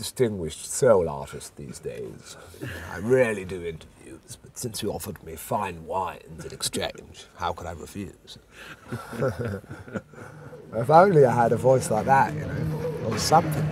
distinguished soul artist these days. I rarely do interviews, but since you offered me fine wines in exchange, how could I refuse? If only I had a voice like that, you know, or something.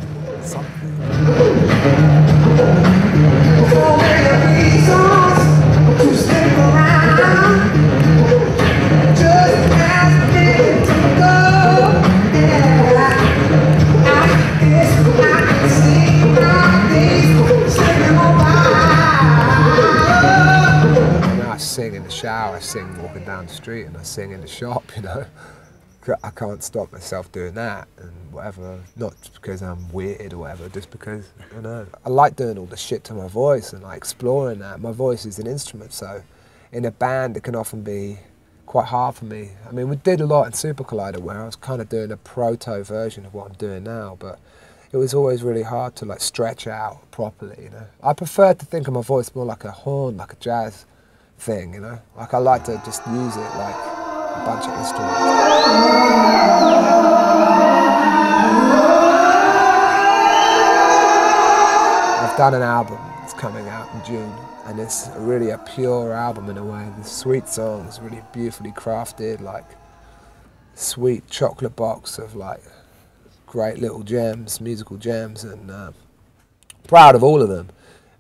I sing in the shower, I sing walking down the street, and I sing in the shop, you know. I can't stop myself doing that and whatever, not because I'm weird or whatever, just because, you know, I like doing all the shit to my voice and like exploring that. My voice is an instrument, so in a band it can often be quite hard for me. I mean, we did a lot in Super Collider where I was kind of doing a proto version of what I'm doing now, but it was always really hard to like stretch out properly, you know. I prefer to think of my voice more like a horn, like a jazz thing, you know. Like I like to just use it like a bunch of instruments. I've done an album, it's coming out in June, and it's really a pure album in a way. The sweet songs, really beautifully crafted, like sweet chocolate box of like great little gems, musical gems, and proud of all of them.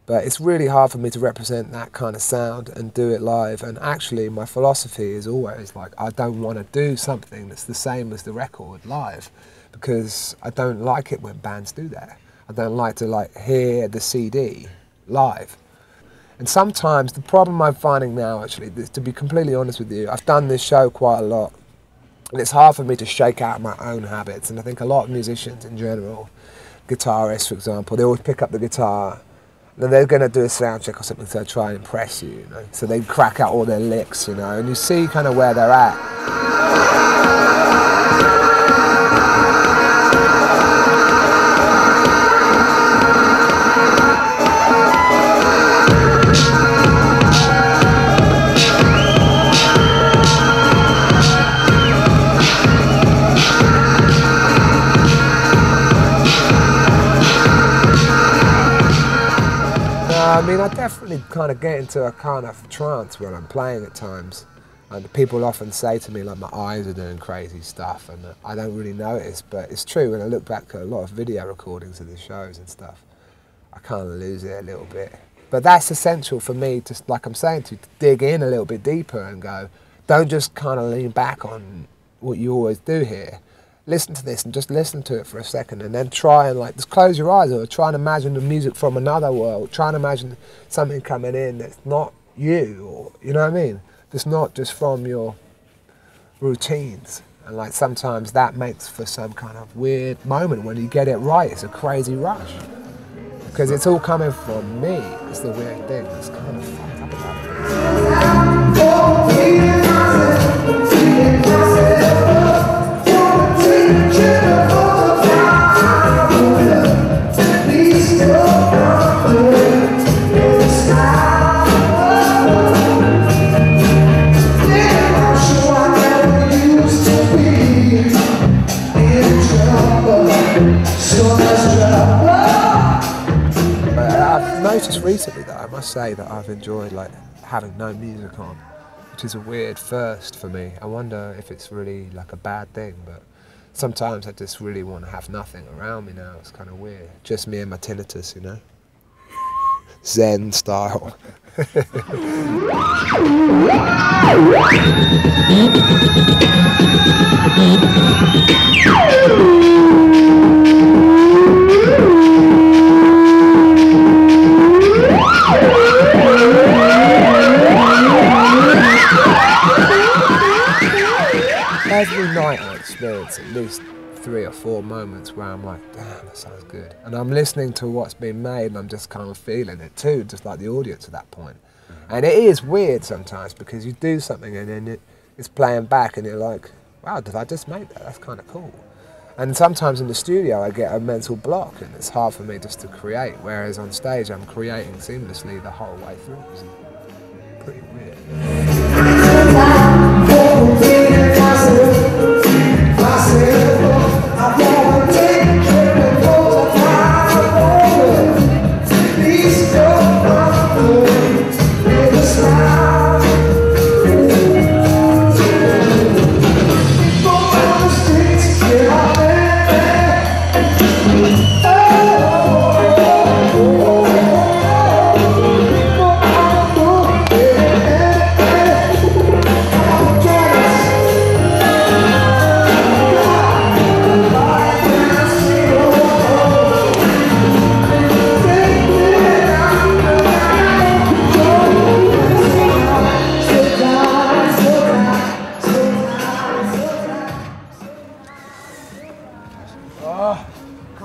But it's really hard for me to represent that kind of sound and do it live. And actually my philosophy is always like, I don't want to do something that's the same as the record live, because I don't like it when bands do that. I don't like to like hear the CD live. And sometimes the problem I'm finding now, actually, to be completely honest with you, I've done this show quite a lot, and it's hard for me to shake out my own habits. And I think a lot of musicians in general, guitarists for example, they always pick up the guitar, then they're going to do a sound check or something to try and impress you, you know? So they crack out all their licks, you know, and you see kind of where they're at. I mean, I definitely kind of get into a kind of trance when I'm playing at times, and people often say to me like my eyes are doing crazy stuff, and I don't really notice, but it's true. When I look back at a lot of video recordings of the shows and stuff, I kind of lose it a little bit. But that's essential for me, to, like I'm saying, to dig in a little bit deeper and go, don't just kind of lean back on what you always do here. Listen to this and just listen to it for a second, and then try and like just close your eyes, or try and imagine the music from another world. Try and imagine something coming in that's not you, or you know what I mean? That's not just from your routines. And like sometimes that makes for some kind of weird moment when you get it right. It's a crazy rush because it's all coming from me. It's the weird thing that's kind of fucked up about it. I've noticed recently that I must say that I've enjoyed like having no music on, which is a weird first for me. I wonder if it's really like a bad thing, but sometimes I just really want to have nothing around me now. It's kind of weird. Just me and my tinnitus, you know? Zen style. Every night I experience at least 3 or 4 moments where I'm like, damn, that sounds good. And I'm listening to what's been made and I'm just kind of feeling it too, just like the audience at that point. And it is weird sometimes because you do something and then it's playing back and you're like, wow, did I just make that? That's kind of cool. And sometimes in the studio I get a mental block and it's hard for me just to create, whereas on stage I'm creating seamlessly the whole way through. It's pretty weird.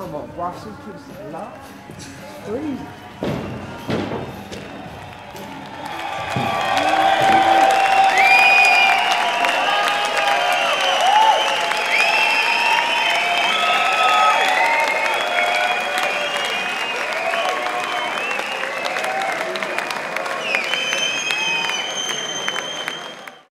Come on, Brussels, give us a lot. It's freezing.